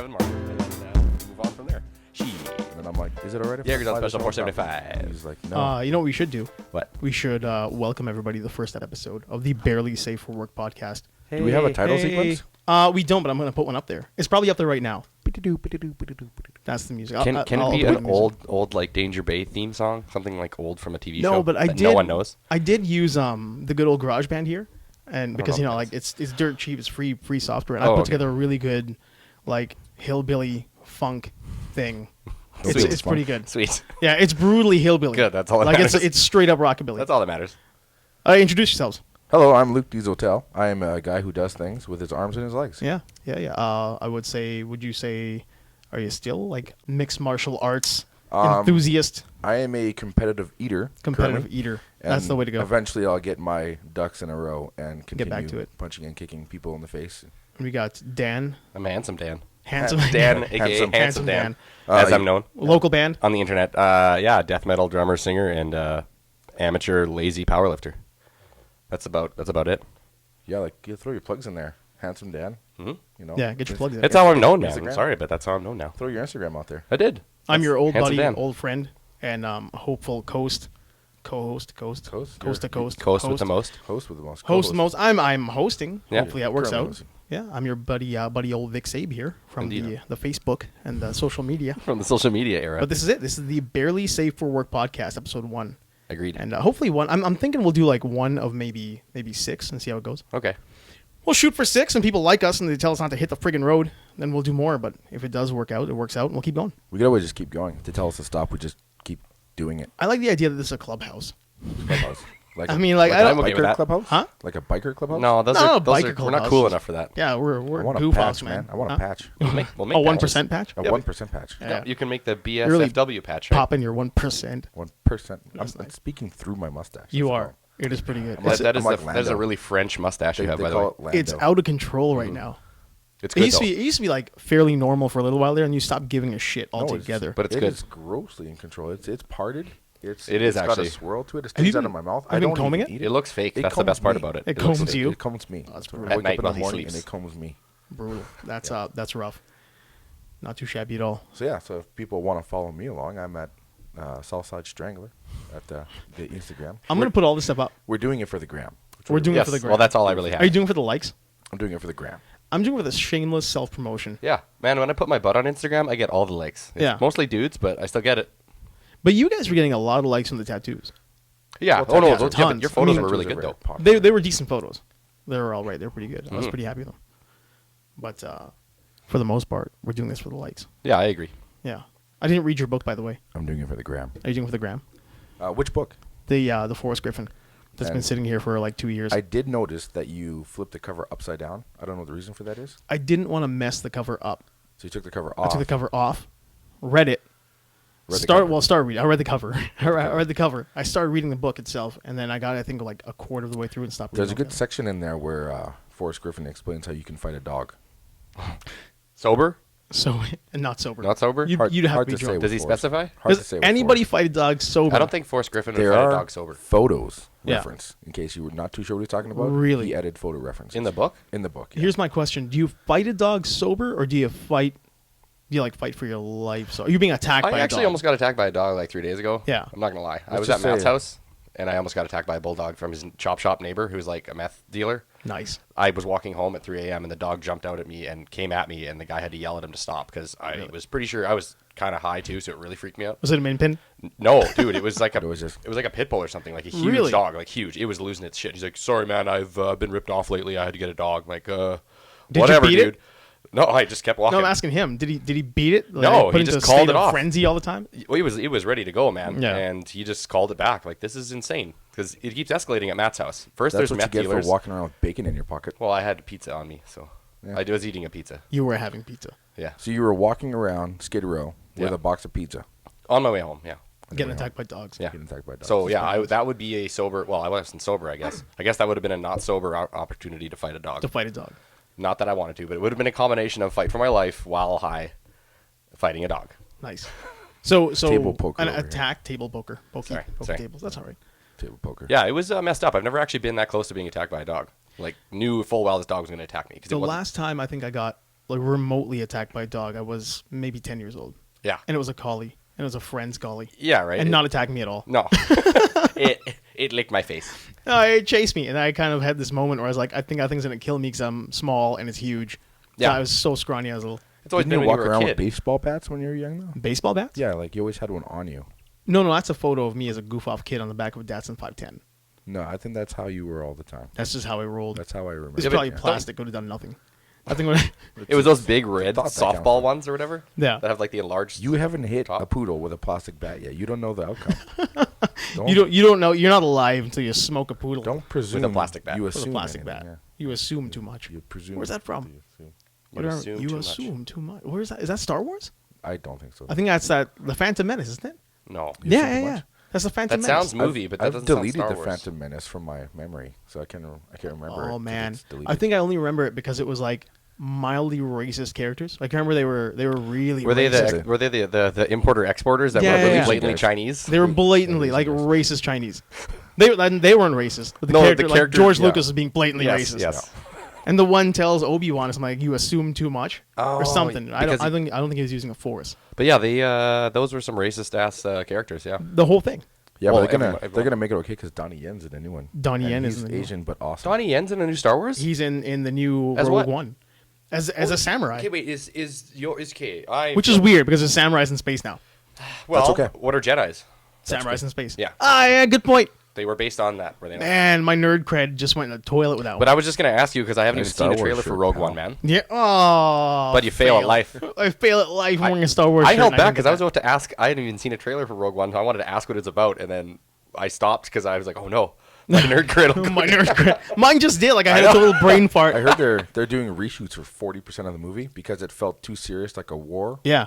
47 marker, and then move on from there. And I'm like, is it alright if Jaeger's I on fly special this helicopter? 475. And he's like, no. You know what we should do? What? We should welcome everybody to the first episode of the Barely Safe for Work podcast. Do we have a title sequence? We don't, but I'm going to put one up there. It's probably up there right now. That's the music. Can I'll it be put an the music. old like Danger Bay theme song? Something like old from a TV No, show? but I that did. No one knows. I did use the good old GarageBand here, and because know like what it's dirt cheap, it's free software, and I Oh, put okay. together a really good like hillbilly funk thing. Sweet. It's pretty good. Sweet. Yeah, it's brutally hillbilly. Good, that's all that like matters. it's straight up rockabilly. That's all that matters. Introduce yourselves. Hello, I'm Luke Diesotel. I am a guy who does things with his arms and his legs. Yeah. I would say. Would you say? Are you still like mixed martial arts enthusiast? I am a competitive eater. Competitive currently, eater. That's and the way to go. Eventually, I'll get my ducks in a row and continue back to it. punching and kicking people in the face. We got Dan, I'm a handsome Dan. handsome Dan, aka Handsome. Handsome Dan, Dan. as I'm known local band. on the internet. Yeah, death metal drummer, singer, and amateur lazy powerlifter. That's about it. Yeah, like you throw your plugs in there. Handsome Dan. Mhm. You know. Yeah, get your plugs in. It's how I'm known, man. Instagram. I'm sorry, but that's how I'm known now. Throw your Instagram out there. I did. I'm your old Handsome buddy, Dan. old friend, and hopeful co-host to coast, Coast Coast with the most. Host with the most. host the most. I'm hosting. Yeah. Hopefully that works Currently out. hosting. Yeah, I'm your buddy old Vic Sabe here from Indeed. the Facebook and the social media. From the social media era. But this is it. This is the Barely Safe for Work podcast, episode 1. Agreed. And hopefully one. I'm thinking we'll do like one of maybe 6 and see how it goes. Okay. We'll shoot for 6, and people like us, and they tell us not to hit the friggin' road. Then we'll do more. But if it does work out, it works out, and we'll keep going. We could always just keep going. If they tell us to stop, we just keep doing it. I like the idea that this is a clubhouse. Clubhouse. Like I mean, like, I I'm don't. okay with biker that. clubhouse? Huh? Like a biker clubhouse? No, those No, are biker we're not clubhouse. cool enough for that. Yeah, we're I want a goof patch, house, man. I want a Huh? patch. We'll make Oh, patches. 1% patch. A Yeah, 1% patch. Yeah. No, you can make the really BSFW patch, right? Pop in your 1%. 1%. That's I'm nice. speaking through my mustache. You That's are. all. It is pretty good. That- It's, that is I'm like that is a Lando. really French mustache you have, by the way. call it Lando. it's out of control right now. It's It good, used, to though. be, it used to be like fairly normal for a little while there, and you stopped giving a shit No, it's- altogether. But it's It good. is grossly in control. It's parted. It is got actually. a swirl to it. It Have you stays out been- of my mouth. have I you been don't combing even it? eat It looks fake. It That's the best part combs me. about it. It looks combs fake. you. It combs me. that's I brutal. At wake night up while in he the morning sleeps. and it combs me. Brutal. That's rough. Not too shabby at all. So yeah. So if people want to follow me along, I'm at Southside Strangler at the Instagram. I'm gonna put all this stuff up. We're doing it for the gram. We're doing Yes. it for the gram. Well, that's all I really have. Are you doing it for the likes? I'm doing it for the gram. I'm doing it for the shameless self promotion. Yeah, man. When I put my butt on Instagram, I get all the likes. It's Yeah. mostly dudes, but I still get it. But you guys were getting a lot of likes from the tattoos. Yeah. Well, Oh no, yeah, those, yeah, but tons. your I photos mean- were really Tattoos good are though. very popular. They were decent photos. They were all right. They're pretty good. I was Mhm. pretty happy with them. But for the most part, we're doing this for the likes. Yeah, I agree. Yeah. I didn't read your book, by the way. I'm doing it for the gram. Are you doing it for the gram? Which book? The Forrest Griffin. That's been And sitting here for like 2 years. I did notice that you flipped the cover upside down. I don't know what the reason for that is. I didn't want to mess the cover up. So you took the cover I off. took the cover off, read it. Read the Start cover. well. Start reading. I read the cover. I read the cover. I started reading the book itself, and then I got I think like a quarter of the way through and stopped. There's a reading good section in there where Forrest Griffin explains how you can fight a dog. Sober? So and not sober. Not sober? You'd, Hard- you'd have hard to be to say drunk. with Does he Forrest. specify? Hard to Does say with anybody Forrest. fight a dog sober? I don't think Forrest Griffin would There fight a are dog sober. photos Yeah. reference. In case you were not too sure what he's talking about, Really? he added photo references In the book? In the book. Yeah. Here's my question: do you fight a dog sober, or do you fight? Do you like fight for your life? So you're being attacked by I a actually dog. almost got attacked by a dog like 3 days ago. Yeah. I'm not gonna lie. I Let's was just at Matt's say- house, and I almost got attacked by a bulldog from his chop shop neighbor, who's like a meth dealer. Nice. I was walking home at 3 a.m. and the dog jumped out at me and came at me, and the guy had to yell at him to stop because I was pretty sure I was kind of high too, so it really freaked me out. Was it a min pin? No, dude, it was like It was just- like a pit bull or something, like a huge Really? dog, like huge. It was losing its shit. He's like, "Sorry, man, I've been ripped off lately. I had to get a dog." I'm like, you whatever, beat it? dude. No, I just kept walking. No, I'm asking him. Did he beat it? Like, No, put he into just a called state it of off. frenzy all the time. Well, he was ready to go, man. Yeah. And he just called it back. Like, this is insane because it keeps escalating at Matt's house. First, That's there's what you meth get dealers. for walking around with bacon in your pocket. Well, I had pizza on me, so Yeah. I was eating a pizza. You were having pizza, Yeah, So you were walking around Skid Row with Yeah. a box of pizza. on my way home. Yeah. getting attacked by dogs. Yeah. Getting attacked by dogs. So yeah, that would be a sober. Well, I wasn't sober, I guess. I guess that would have been a not sober opportunity to fight a dog. To fight a dog. Not that I wanted to, but it would have been a combination of fight for my life while high, fighting a dog. Nice. So Table poker an over here. attack table poker. Pokey, Sorry, poker sorry. tables. That's all right. Table poker. Yeah, it was messed up. I've never actually been that close to being attacked by a dog. Like, knew full well this dog was going to attack me. 'cause The it wasn't- last time I think I got like remotely attacked by a dog, I was maybe 10 years old, Yeah. and it was a collie, and it was a friend's collie, Yeah, right. and not attacking me at all. No. it licked my face. No, it chased me, and I kind of had this moment where I was like, I think that thing's gonna kill me because I'm small and it's huge. Yeah. I was so scrawny. I was a little It's always Didn't been you when walk you were a around with kid. baseball bats when you were young, though? baseball bats. Yeah, like you always had one on you. No, that's a photo of me as a goof off kid on the back of a Datsun 510. No, I think that's how you were all the time. That's just how I rolled. That's how I remember. It's Yeah, but probably don't- plastic. Would have done nothing. I think when It was those big red thought that counted. softball ones or whatever. Yeah. That have like the enlarged. You haven't hit Top. a poodle with a plastic bat yet. You don't know the outcome. you don't know, you're not alive until you smoke a poodle Don't presume plastic bat. You with a assume plastic anything, bat. yeah. You assume too much. You presume. Where's that from? you assume. You assume you too much. assume too much. Where is that? Is that Star Wars? I don't think so. I think that's the Phantom Menace, isn't it? No. You assume Yeah, too yeah. much? That's the Phantom That Menace. sounds movie, but that I've doesn't deleted sound Star the Wars. Phantom Menace from my memory, so I can't remember. it Oh 'cause man, it's deleted. I think I only remember it because it was like mildly racist characters. Like I remember they were really Were they racist. the importer exporters that Yeah, were really yeah, yeah. blatantly Guys. Chinese? They were blatantly like racist Chinese. They weren't racist, but No, the like character- George yeah. Lucas is being blatantly Yes, racist. yes. And the one tells Obi-Wan, "It's like you assume too much Oh, or something." I because don't think he was using a force. But yeah, they those were some racist ass characters. Yeah. The whole thing. Yeah, Well, but they're everyone- gonna make it okay because Donnie Yen's in the new one. Donnie And Yen is he's in the new Asian but awesome. Donnie Yen's in a new Star Wars. He's in the new As Rogue what? One as a samurai, Okay, wait. Is okay? which is weird because there's samurais in space now. well. That's okay. What are Jedi's? Samurais in space. Yeah. Ah, yeah. Good point. They were based on that, were they not? Man, my nerd cred just went in the toilet with that But one. I was just gonna ask you because I haven't Nice even Star seen a Wars trailer for shirt, Rogue pal. One, man. Yeah. Oh. But you fail at life. I fail at life. I'm wearing a Star Wars. I shirt held and back didn't because get I was that. about to ask. I hadn't even seen a trailer for Rogue One. So I wanted to ask what it's about, and then I stopped because I was like, "Oh no, my nerd cred." will My go nerd down. cred. Mine just did. Like I had I a know. total brain fart. I heard they're doing reshoots for 40% of the movie because it felt too serious, like a war Yeah.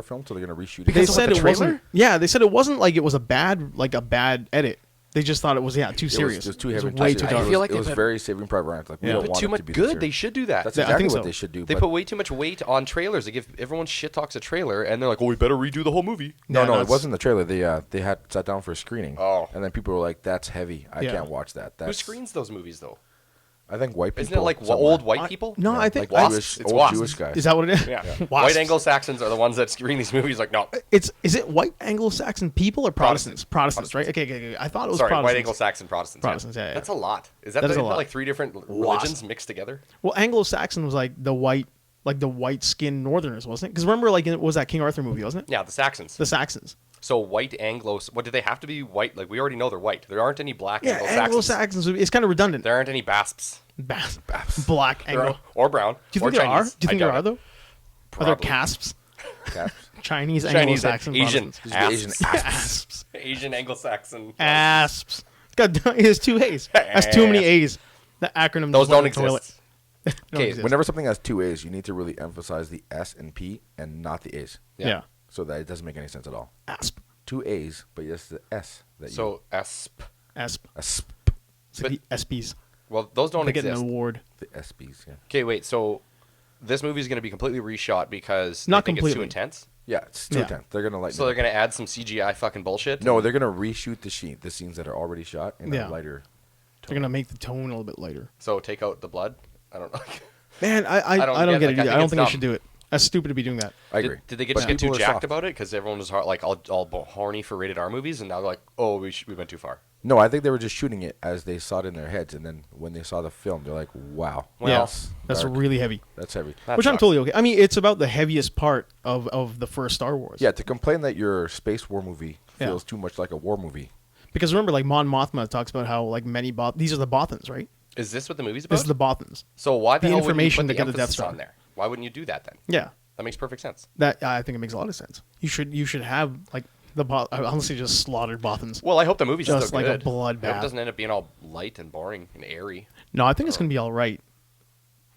film. So they're gonna reshoot it. They Because of said the it wasn't. trailer? Yeah, they said it wasn't like it was a bad edit. They just thought it was too It serious. was too It heavy. was way too too I dark. feel like it was they've very Saving Private Ryan. Like we Yeah. don't Put want too it much to be good. serious. They should do that. That's Yeah, I exactly think what so. they should do. They but put way too much weight on trailers. They give everyone shit talks a trailer, and they're like, "Oh, we better redo the whole movie." No, Yeah, no, that's- it wasn't the trailer. They had sat down for a screening. Oh. And then people were like, "That's heavy. I Yeah. can't watch that." Who That's, screens those movies though? I think white people. Isn't it like somewhere. old white people? No, Yeah, I think like I- Jewish, it's old wasps. Jewish guys. Is that what it is? Yeah. Wasps. White Anglo-Saxons are the ones that screen these movies. Like, no, Is it white Anglo-Saxon people or Protestants? Protestants, right? Okay. I thought it was sorry, Protestants. white Anglo-Saxon Protestants. Protestants, yeah, yeah. That's a lot. Is that, That is a isn't that lot. like three different religions mixed together? Well, Anglo-Saxon was like the white skinned Northerners, wasn't it? Because remember, like, it was that King Arthur movie, wasn't it? Yeah, the Saxons. The Saxons. So white Anglo. What do they have to be white? Like we already know they're white. There aren't any black Yeah, Anglo-Saxons. Anglo-Saxons. It's kind of redundant. There aren't any Basps. Black Anglo. Or brown. Do you think or there are? Chinese. Do you think I there doubt are it. though? Are there Probably. casps? Caps. Chinese Chinese, Anglo-Saxon Asian, Protestants. Asian asps. Asps. Asian Anglo-Saxon. Asps. There's two A's. That's too many A's. The acronym. Those just don't went in the toilet. exist. Don't Okay, exist. Whenever something has two A's, you need to really emphasize the S and P and not the A's, Yeah. so that it doesn't make any sense at all. Asp. Two A's, but yes, the S that you. So asp. Asp. Asp, It's like the ESPYs. Well, those don't They get an exist. award. the SBs. Yeah. Okay, wait. So this movie is going to be completely reshot because Not they think it's too completely. intense. Yeah, it's too Yeah. intense. They're gonna lighten. So it they're up. going to add some CGI fucking bullshit. No, they're gonna reshoot the scenes that are already shot in Yeah. a lighter. They're gonna make the tone a little bit lighter. So take out the blood. I don't know. Man, I don't don't get get it. it Like, I either. I think don't it's think I dumb. should do it. That's stupid to be doing that. I agree. Did they get, But just get too people are jacked soft. about it because everyone was like all horny for rated R movies, and now they're like, oh, we went too far. No, I think they were just shooting it as they saw it in their heads, and then when they saw the film, they're like, "Wow, Well, yeah, that's that's dark. really heavy. That's heavy." That Which I'm sucks. totally okay. I mean, it's about the heaviest part of the first Star Wars. Yeah, to complain that your space war movie Yeah. feels too much like a war movie. Because remember, like Mon Mothma talks about how like many these are the Bothans, right? Is this what the movie's about? This is the Bothans. So why the the hell information wouldn't to you get put the the Death emphasis Star. on there? Why wouldn't you do that then? Yeah, That makes perfect sense. that I think it makes a lot of sense. You should have like the honestly just slaughtered Bothans. Well, I hope the movie's Just still like a good. bloodbath. I hope it doesn't end up being all light and boring and airy. No, I think it's gonna be all right.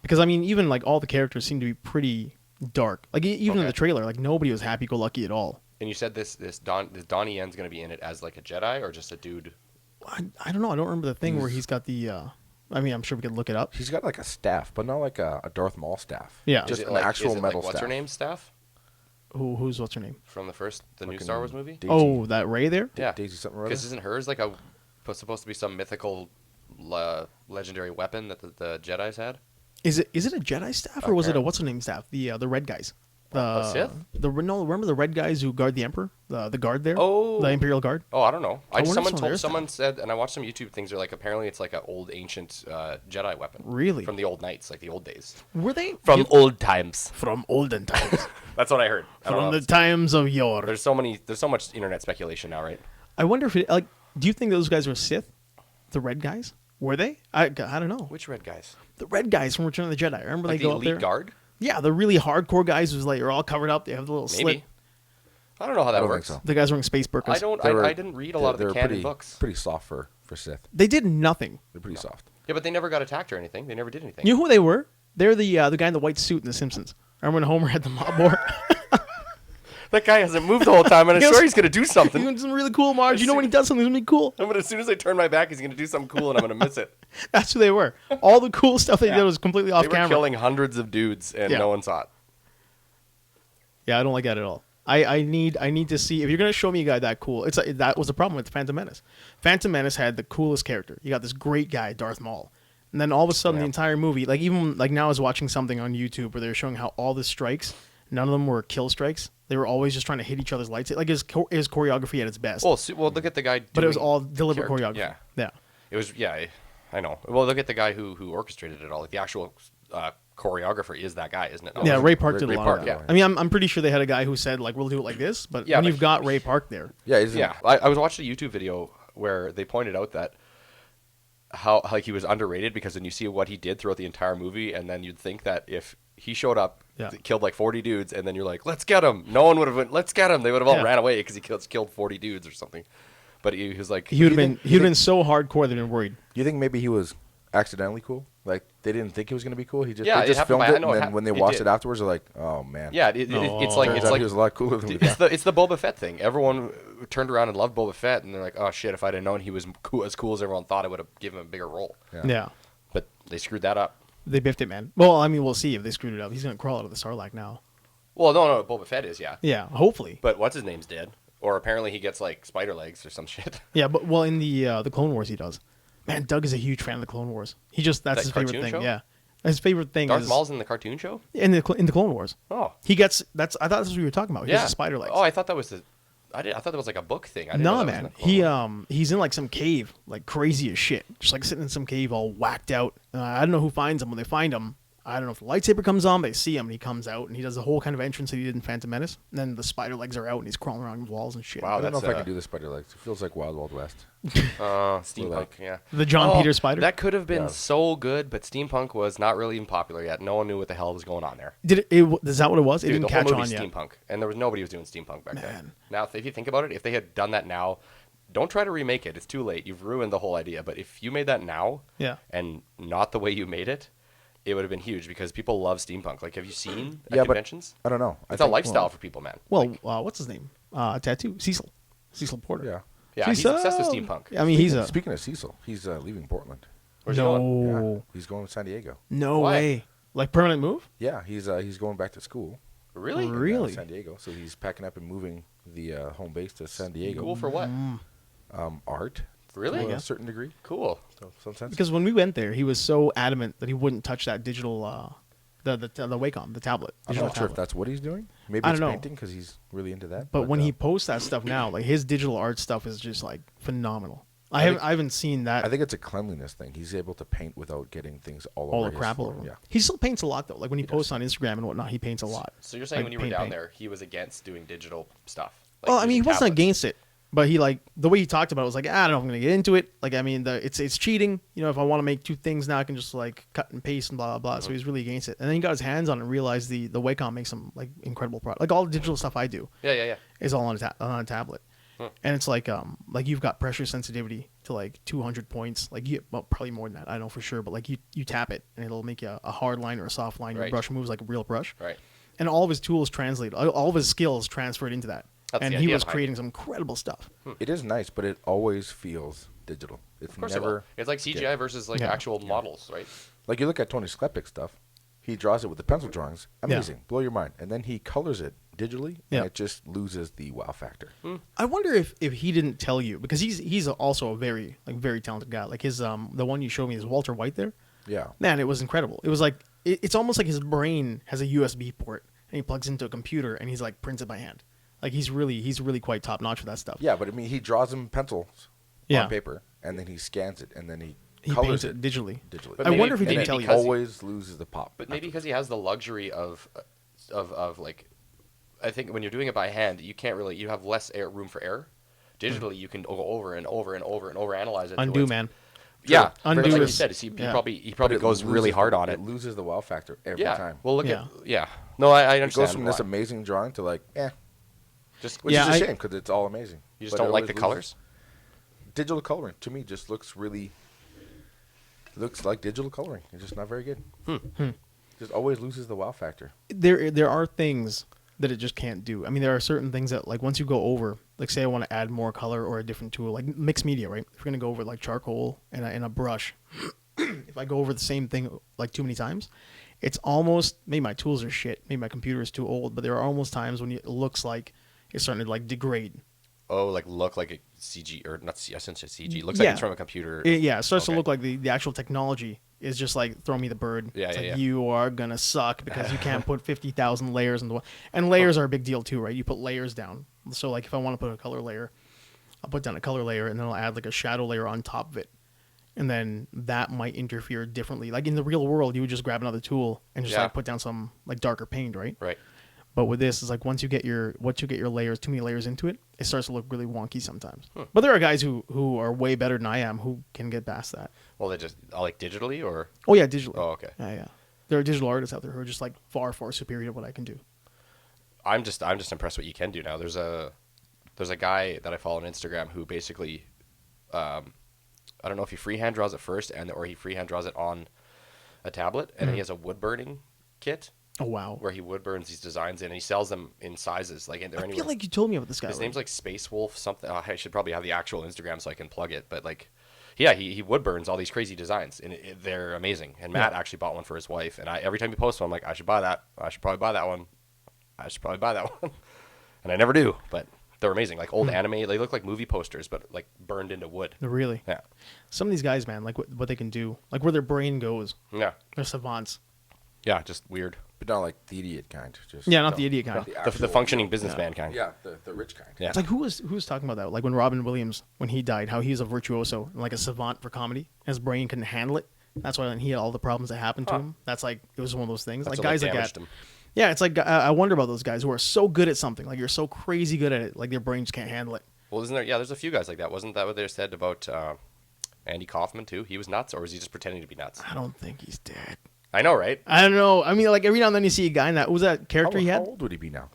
Because I mean, even like all the characters seem to be pretty dark. Like even in Okay. the trailer, like nobody was happy-go-lucky at all. And you said this Donnie Yen's going to be in it as like a Jedi or just a dude? I don't know. I don't remember the thing where he's got the. I mean, I'm sure we could look it up. He's got like a staff, but not like a Darth Maul staff. Yeah. just Is it an like, actual is it metal like, what's staff. her name staff Who's what's her name? from the new Fucking Star Wars movie? Daisy. Oh, that Ray there. Yeah, Daisy something or other. because isn't hers like supposed to be some mythical legendary weapon that the Jedi's had? Is it a Jedi staff or was it a what's her name staff? The red guys. A Sith? No, remember the red guys who guard the Emperor? The guard there? Oh. The Imperial Guard? Oh, I don't know. I wonder if Someone someone said, and I watched some YouTube things. They're like, apparently it's like an old ancient Jedi weapon. Really? From the old knights, like the old days. Were they? Old times. From olden times. That's what I heard. I don't From know. the times of yore. There's so much internet speculation now, right? I wonder if it, like, do you think those guys were Sith? The red guys? Were they? I don't know. Which red guys? The red guys from Return of the Jedi. Remember Like they the go up elite there? guard? Yeah, the really hardcore guys who's like, are all covered up. They have the little Maybe. slit. I don't know how I that don't works. think so. The guys wearing space burkas. I didn't read a lot of the canon pretty, books. Pretty soft for Sith. They did nothing. They're pretty soft. Yeah, but they never got attacked or anything. They never did anything. You know who they were? They're the guy in the white suit in The Simpsons. Remember when Homer had the mob war? That guy hasn't moved the whole time, and I swear he's gonna do He's something. doing something really cool, Marge. You know when he does something, it's gonna be cool. As soon as I turn my back, he's gonna do something cool, and I'm gonna miss it. That's who they were. All the cool stuff they Yeah. did was completely off They were camera. killing hundreds of dudes, and Yeah. no one saw it. Yeah, I don't like that at all. I need to see if you're gonna show me a guy that cool. It's that was the problem with Phantom Menace. Phantom Menace had the coolest character. You got this great guy, Darth Maul, and then all of a sudden the entire movie, like even like now I was watching something on YouTube where they were showing how all the strikes, none of them were kill strikes. They were always just trying to hit each other's lights. Like his choreography at its best. Well, look at the guy. but it was doing all deliberate character. choreography. Yeah, Yeah. it was. Yeah, I know. Well, look at the guy who orchestrated it all. Like the actual choreographer is that guy, isn't it? Yeah, Ray Park did a Ray lot Park, of that. yeah. I mean, I'm pretty sure they had a guy who said like we'll do it like this, but Yeah, when but you've got Ray Park there, Yeah, Yeah, I was watching a YouTube video where they pointed out that how like he was underrated because then you see what he did throughout the entire movie, and then you'd think that if he showed up, Yeah. killed like 40 dudes, and then you're like, let's get him. No one would have went, let's get him. They would have all Yeah. ran away because he killed 40 dudes or something. But he was like, he would have You been so hardcore they'd been worried. You think maybe he was accidentally cool? Like they didn't think he was going to be cool. He just Yeah, they it just happened filmed by- it, I know and it then when they it watched did. it afterwards, they're like, "Oh man." yeah, it's like Turns it's out like he was a lot cooler than we it's thought. the Boba Fett thing. Everyone turned around and loved Boba Fett, and they're like, oh shit, if I'd have known he was as cool as everyone thought, I would have given him a bigger role. Yeah. But they screwed that up. They biffed it, man. Well, I mean, we'll see if they screwed it up. He's gonna crawl out of the Sarlacc now. Well, no, Boba Fett is, yeah. Yeah, hopefully. But what's his name's dead, or apparently he gets like spider legs or some shit. Yeah, but well, in the Clone Wars, he does. Man, Doug is a huge fan of the Clone Wars. That's That his favorite cartoon thing. show? Yeah, his favorite thing Darth is Maul's in the cartoon show. in the Clone Wars. Oh, He gets that's. I thought that's what you were talking about. He yeah. has the spider legs. Oh, I thought that was I thought that was like a book thing. I didn't know No, that was in man. the Clone Wars. He's in like some cave, like crazy as shit, just like sitting in some cave, all whacked out. I don't know who finds him. When they find him, I don't know if the lightsaber comes on. They see him, and he comes out, and he does the whole kind of entrance that he did in Phantom Menace. And then the spider legs are out, and he's crawling around walls and shit. Wow, I don't know if that's, I can do the spider legs. It feels like Wild Wild West. Steampunk, like- yeah. The John Oh, Peter spider. That could have been Yeah. so good, but steampunk was not really even popular yet. No one knew what the hell was going on there. Is that what it was? It Dude, didn't the whole catch on movie's yet. steampunk, and there was nobody was doing steampunk back then. Man. Now, if you think about it, if they had done that now, don't try to remake it. It's too late. You've ruined the whole idea. But if you made that now, Yeah. and not the way you made it, it would have been huge because people love steampunk. Like, have you seen at Yeah, but conventions? I don't know. It's a lifestyle for people, man. Well, what's his name? Tattoo Cecil Porter. Yeah. Yeah, he's Cecil! obsessed with steampunk. I mean, he's a Speaking of Cecil, he's leaving Portland. Where's he going? no, Yeah, he's going to San Diego. no Why? way. Like permanent move? Yeah, he's going back to school. Really? in, Really? San Diego. So he's packing up and moving the home base to San Diego. Cool for what? Art, Really? to a certain degree. Cool. So some sense. Because when we went there, he was so adamant that he wouldn't touch that digital, the Wacom, the tablet. I'm digital not sure if tablet. that's what he's doing. Maybe I it's don't know. painting because he's really into that. But when uh, he posts that stuff now, like his digital art stuff is just like phenomenal. I think- haven't seen that I think it's a cleanliness thing. He's able to paint without getting things all all over the his crap all floor. over him. Yeah. He still paints a lot though. Like when he posts on Instagram and whatnot, he paints a lot. So you're saying Like, when you were paint, down paint. there, he was against doing digital stuff? Like Well, I mean, he using wasn't tablets? against it, but he like the way he talked about it was like, I don't know if I'm gonna get into it. Like, I mean, it's cheating. You know, if I want to make two things now, I can just like cut and paste and blah blah blah. So he's really against it. And then he got his hands on it and realized the Wacom makes some like incredible product. Like all the digital stuff I do Yeah. is all on a tablet. And it's like you've got pressure sensitivity to like 200 points. Like well, probably more than that. I don't know for sure, but like you tap it and it'll make you a hard line or a soft line. Your Right. brush moves like a real brush. Right. And all of his tools translate. All of his skills transferred into that. That's and the he idea was behind creating some incredible stuff. It is nice, but it always feels digital. It's Of course it will. never It's like CGI versus like Yeah. actual models, right? like you look at Tony Sklepek stuff. He draws it with the pencil drawings. Amazing, blow your mind. And then he colors it digitally, Yeah. and it just loses the wow factor. I wonder if he didn't tell you because he's also a very talented guy. Like his the one you showed me is Walter White there. Yeah. Man, it was incredible. It was like it's almost like his brain has a USB port and he plugs into a computer and he's like prints it by hand. Like he's really quite top notch for that stuff. Yeah, but I mean, he draws them pencils Yeah. on paper, and then he scans it, and then he He colors paints it digitally. digitally. But I maybe- wonder if he maybe didn't tell you. because he- always loses the pop. But maybe because he has the luxury of like, I think when you're doing it by hand, you can't really, you have less room for error. Digitally, you can go over and over and over and over analyze it. Undo, man. Yeah, Undo but like you is- said, yeah. he But probably it goes really loses hard the- on it. It loses the wow factor every Yeah. time. Well, look Yeah. at No, I It understand. goes from this why. amazing drawing to like, Just which Yeah, is a I- shame because it's all amazing. you just But don't it like the always colors. loses. Digital coloring to me just looks really looks like digital coloring. It's just not very good. Just always loses the wow factor. There are things that it just can't do. I mean, there are certain things that like once you go over, like say I want to add more color or a different tool, like mixed media, right? If we're gonna go over like charcoal and a brush, if I go over the same thing like too many times, it's almost maybe my tools are shit, maybe my computer is too old, but there are almost times when it looks like it's starting to like degrade. Oh, like look like a CG or not? I shouldn't say CG. Looks Yeah. like it's from a computer. It starts to Okay. look like the actual technology is just like throw me the bird. Yeah, it's yeah, like yeah. you are gonna suck because you can't put 50,000 layers in the one. And layers are a big deal too, right? You put layers down. So like if I want to put a color layer, I'll put down a color layer and then I'll add like a shadow layer on top of it. And then that might interfere differently. Like in the real world, you would just grab another tool and just Yeah. like put down some like darker paint, right? Right. But with this, it's like once you get your layers, too many layers into it, it starts to look really wonky sometimes. But there are guys who are way better than I am who can get past that. Well, they just like digitally or Oh yeah, digitally. Oh, okay. Yeah. There are digital artists out there who are just like far superior to what I can do. I'm just impressed what you can do now. There's a guy that I follow on Instagram who basically, I don't know if he freehand draws it first or he freehand draws it on a tablet, and he has a wood burning kit Oh wow. where he wood burns these designs in, and he sells them in sizes. Like, and they're I anywhere. feel like you told me about this guy. His already. name's like Space Wolf something. I should probably have the actual Instagram so I can plug it. But like, yeah, he wood burns all these crazy designs, and they're amazing. And Matt actually bought one for his wife, and every time he posts one, I'm like, I should buy that. I should probably buy that one. I should probably buy that one. And I never do, but they're amazing. Like old anime, they look like movie posters, but like burned into wood. Really. Yeah, Some of these guys, man, like what they can do, like where their brain goes. yeah, They're savants. yeah. Just weird. But not like the idiot kind. Just Yeah, not the idiot kind. The actual- functioning businessman kind. Yeah, the rich kind. Yeah. It's like who was talking about that? Like when Robin Williams, when he died, how he was a virtuoso and like a savant for comedy. His brain couldn't handle it. That's why when he had all the problems that happened to him. That's like it was one of those things. That's like what guys that damaged got. him. Yeah, it's like I wonder about those guys who are so good at something. Like you're so crazy good at it, like their brains can't handle it. Well, isn't there? Yeah, there's a few guys like that. Wasn't that what they said about Andy Kaufman too? He was nuts, or was he just pretending to be nuts? I don't think he's dead. I know, right? I don't know. I mean, like every now and then you see a guy in that. What was that character How, he how had? old would he be now?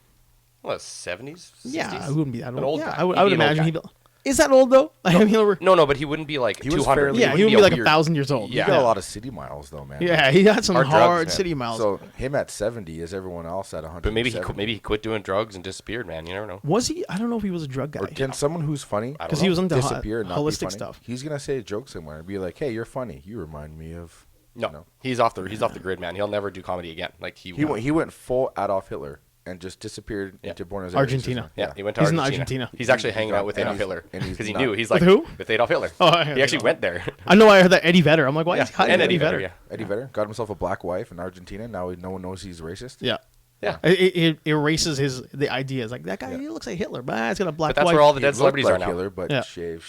What, 70s? 60s? Yeah, I wouldn't be that old. An old yeah, guy. I would He'd be an old imagine guy. he'd be. Is that old though? I mean, over. No, but he wouldn't be like He was 200. fairly- Yeah, he would be a like weird- 1,000 years old. Yeah. He got a lot of city miles though, man. Yeah, he got some Hard drugs, hard man. city miles. So him at 70 is everyone else at 100. But maybe he quit doing drugs and disappeared, man. You never know. Was he? I don't know if he was a drug Or guy. can someone who's funny I don't Because he know. was into disappear and not be holistic funny? stuff. He's gonna say a joke somewhere and be like, "Hey, you're funny. You remind me of." No, You know. he's off the grid, man. He'll never do comedy again. Like He went full Adolf Hitler and just disappeared Yeah. into Buenos Aires. Argentina. Yeah, he went to He's in Argentina. Argentina. He's actually hanging out with And Adolf he's- Hitler and he's because he not- knew he's With like who? with Adolf Hitler. Oh, yeah, he actually yeah. went there. I know. I heard that Eddie Vedder. I'm like, why Yeah, is hiding and Eddie Vedder? Yeah. Eddie Vedder got himself a black wife in Argentina. Now no one knows he's racist. Yeah. Yeah. It erases the ideas. Like that guy, Yeah. he looks like Hitler, but he's got a black But that's wife. where all the He dead looked celebrities like are now. Hitler, but Yeah. shave.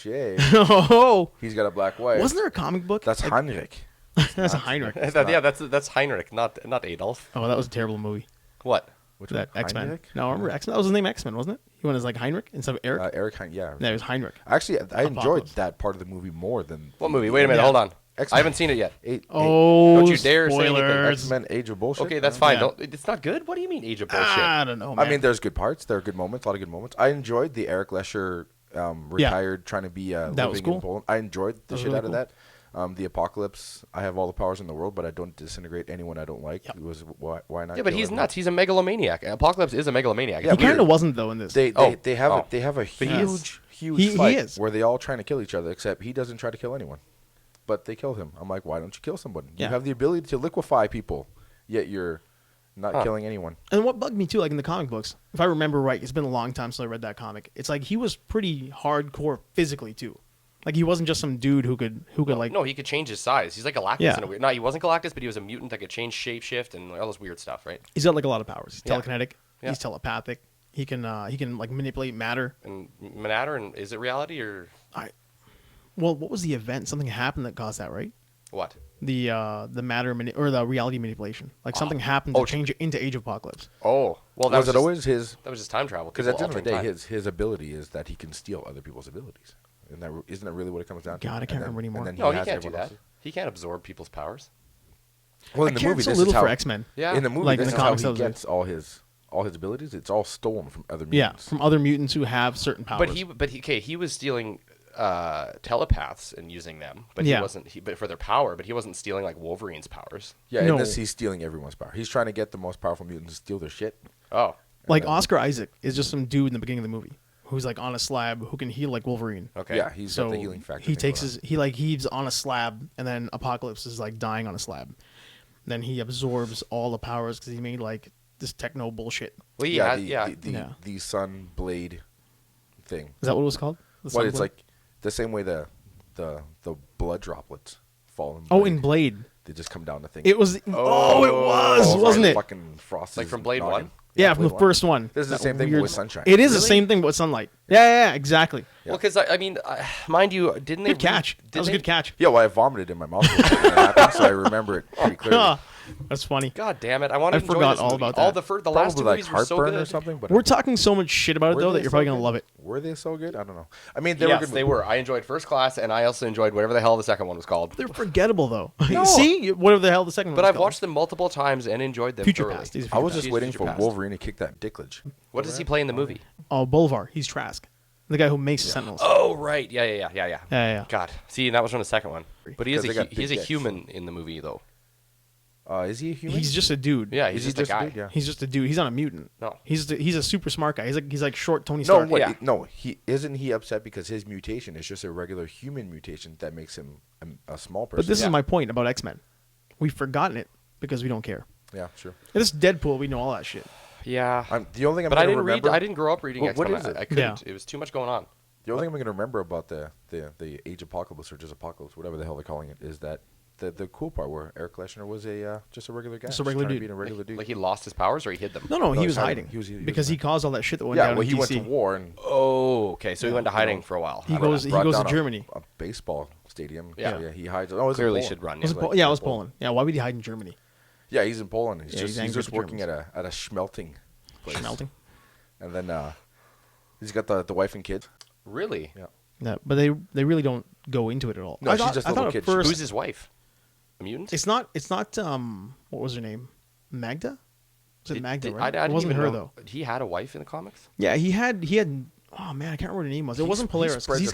Oh, He's got a black wife. wasn't there a comic book? That's like, Heinrich. that's a Heinrich. Yeah, that's Heinrich, not Adolf. Oh, that was a terrible movie. What? Which That one? X Men. Heinrich? No, remember X Men? That was his name, X Men, wasn't it? He went as like Heinrich instead of Eric. Eric Hein. Yeah. No, it was Heinrich. Actually, I enjoyed Apocalypse. that part of the movie more than What movie? Wait a minute, Yeah. hold on. X-Men. I haven't seen it yet. Oh, Don't you dare say anything. spoilers. X-Men: Age of Bullshit. Okay, that's fine. Yeah. Don't, it's not good. What do you mean Age of Bullshit? I don't know, man. I mean, there's good parts. There are good moments. A lot of good moments. I enjoyed the Eric Lesher retired, trying to be That was living cool. in Poland. I enjoyed the was shit really out of cool. that. The Apocalypse. I have all the powers in the world, but I don't disintegrate anyone I don't like. Yep. It was why not? Yeah, but kill he's everyone? nuts. He's a megalomaniac. Apocalypse is a megalomaniac. Yeah, he It's weird. kind of wasn't though in this. They Oh. have Oh. they have a But he is. huge He fight is. where they all trying to kill each other, except he doesn't try to kill anyone, but they kill him. I'm like, why don't you kill someone? Yeah. You have the ability to liquefy people, yet you're not killing anyone. And what bugged me too, like in the comic books, if I remember right, it's been a long time since I read that comic. It's like he was pretty hardcore physically too. Like he wasn't just some dude who could like. No, he could change his size. He's like Galactus Yeah. in a weird. No, he wasn't Galactus, but he was a mutant that could change shapeshift and all this weird stuff, right? He's got like a lot of powers. He's Yeah. telekinetic. Yeah. He's telepathic. He can like manipulate matter. And Matter, and is it reality or Well, what was the event? Something happened that caused that, right? what? The matter or the reality manipulation. Like something happened to change it into Age of Apocalypse. Oh, well, that Was it just, always his? that was just time travel? Because at the People end of the day, altering time. his ability is that he can steal other people's abilities. Isn't that really what it comes down to? God, I can't remember anymore. No, he has can't do everyone that. else's. He can't absorb people's powers. Well, in I the care movie, so this little is how for X-Men. Yeah. in the movie, Like in this the is how comics, he that was it. gets all his abilities. It's all stolen from other Yeah, mutants. from other mutants who have certain powers. He was stealing telepaths and using them, but Yeah. he wasn't. But for their power, but he wasn't stealing like Wolverine's powers. Yeah, No. in this, he's stealing everyone's power. He's trying to get the most powerful mutants to steal their shit. Oh, Like Oscar Isaac is just some dude in the beginning of the movie who's like on a slab who can heal like Wolverine. okay. Yeah, he's So got the healing factor. he thing takes going on. he like heaves on a slab, and then Apocalypse is like dying on a slab. Then he absorbs all the powers because he made like this techno bullshit. Well, he yeah, has, the, yeah. the, the, Yeah. the sun blade thing. Is that what it was called? The Well, Sunblade? it's like the same way the blood droplets fall in. oh, in Blade, they just come down the thing. it was. Oh, it was, wasn't it? Fucking Frost. Like from Blade 1? Yeah, from the Blade first one. This is the That same thing but weird- with sunshine. It is the Really? same thing, but with sunlight. Yeah, exactly. Well, because I mean, mind you, didn't they? Good catch. That was a good catch. Yeah, well, I vomited in my mouth, when that happened, so I remember it pretty clearly. That's funny. God damn it! I wanted I to enjoy forgot this all movie. about All that. the last two Probably like movies were so heartburn good. or something. But We're talking so much shit about it Were though that they you're so probably gonna good? love it. Were they so good? I don't know. I mean, they Yes, were good. they were. I enjoyed First Class, and I also enjoyed whatever the hell the second one was called. They're forgettable though. No. See, whatever the hell the second one. But was I've called. watched them multiple times and enjoyed them Future thoroughly. Past. These are I was Future just Past. waiting Future for Past. Wolverine to kick that dicklage. What does he play in the movie? Oh, Bolivar. He's Trask, the guy who makes the Sentinels. Oh, right. Yeah. Yeah. God. See, that was from the second one. But he is Because they got big he's a dicks. human in the movie, though. Is he a human? He's just a dude. Yeah, Is he's he just a guy. dude? Yeah. He's just a dude. He's not a mutant. No. He's a super smart guy. He's like short Tony No, Stark. what? Yeah. No, he isn't. He upset because his mutation is just a regular human mutation that makes him a small person. But this Yeah. is my point about X-Men. We've forgotten it because we don't care. yeah, sure. This is Deadpool. We know all that shit. Yeah. The only thing I'm But I gonna didn't remember, read. I didn't grow up reading What X-Men. is it? I couldn't. Yeah. It was too much going on. The only thing I'm going to remember about the Age Apocalypse or just Apocalypse, whatever the hell they're calling it, is that the cool part where Eric Lesnar was just a regular guy, Just a regular trying to dude. be a regular dude. Like he lost his powers or he hid them. No, he he's was hiding. hiding. He was because he hiding. caused all that shit that went Yeah, down well, in he DC. went to war and Oh, okay. So he went to hiding for a while. He I don't goes- know. brought to down Germany. a baseball stadium. Yeah. So, he hides. Oh, it was in Clearly Poland. should run. Was it Yeah. Pol- yeah, it was Poland. Yeah, why would he hide in Germany? Yeah, he's in Poland. He's Yeah, he's just angry he's just at the working at a schmelting place. Smelting. And then he's got the wife and kids. Really? Yeah. Yeah, but they really don't go into it at all. No, I she's thought, just a I thought little at kid. first Who's his wife? A mutant? it's not what was her name? Magda? Was it Magda? Right? I It didn't wasn't even her know. though. He had a wife in the comics. Yeah, he had. Oh man, I can't remember what her name was. It wasn't he Polaris. 'Cause spreads he's it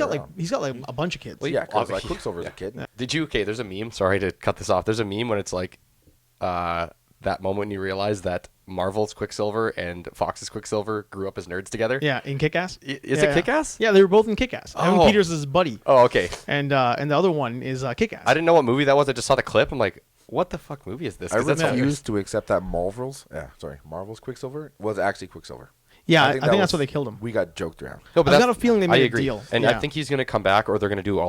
got around. like a bunch of kids. Well, Yeah, because obviously- Quicksilver's a kid. Did you? Okay, there's a meme. Sorry to cut this off. There's a meme when it's like that moment when you realize that Marvel's Quicksilver and Fox's Quicksilver grew up as nerds together. Yeah, in Kick-Ass. Is Yeah, it Kick-Ass? Yeah, they were both in Kick-Ass. Evan Oh. Peters is his buddy, Oh, okay. and the other one is Kick-Ass. I didn't know what movie that was. I just saw the clip. I'm like, what the fuck movie is this? I 'Cause that's hilarious. refuse to accept that Marvel's Quicksilver was actually Quicksilver. Yeah, I think that that's was- why they killed him. We got joked around. No, but I've that's- got a feeling they I made a agree. deal. And I Yeah. think he's going to come back, or they're going to do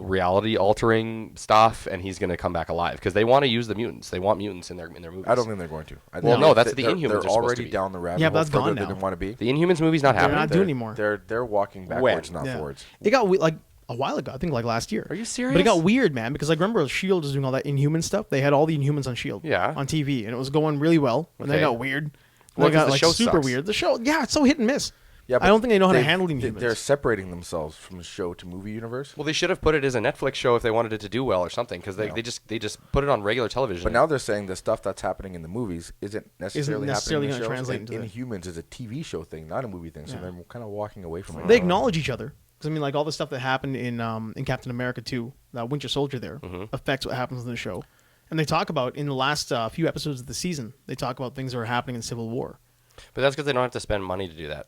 reality altering stuff, and he's going to come back alive because they want to use the mutants. They want mutants in their movies. I don't think they're going to. I Well, think no, that's what the they're- Inhumans are They're supposed to already be. down the rabbit Yeah, hole but that's further gone than now. they want to be. The Inhumans movie's not They're happening. not doing anymore. They're walking backwards, not Yeah. forwards. It got like a while ago. I think like last year. Are you But serious? it got weird, man, because like remember Shield was doing all that Inhuman stuff. They had all the Inhumans on Shield. Yeah. On TV, and it was going really well. And then it Okay. got weird. Well, They got 'cause the like show super sucks. weird. The show, yeah, it's so hit and miss. Yeah, I don't think they know how to they've- handle the they- Inhumans. They're separating themselves from the show to movie universe. Well, they should have put it as a Netflix show if they wanted it to do well or something, because they just put it on regular television. But now they're saying the stuff that's happening in the movies isn't necessarily necessarily happening in the gonna shows. translate And into the- Inhumans is a TV show thing, not a movie thing. So Yeah. they're kind of walking away from it. They acknowledge each other. Because I mean, like all the stuff that happened in Captain America 2, Winter Soldier there affects what happens in the show. And they talk about in the last few episodes of the season, they talk about things that are happening in Civil War. But that's because they don't have to spend money to do that.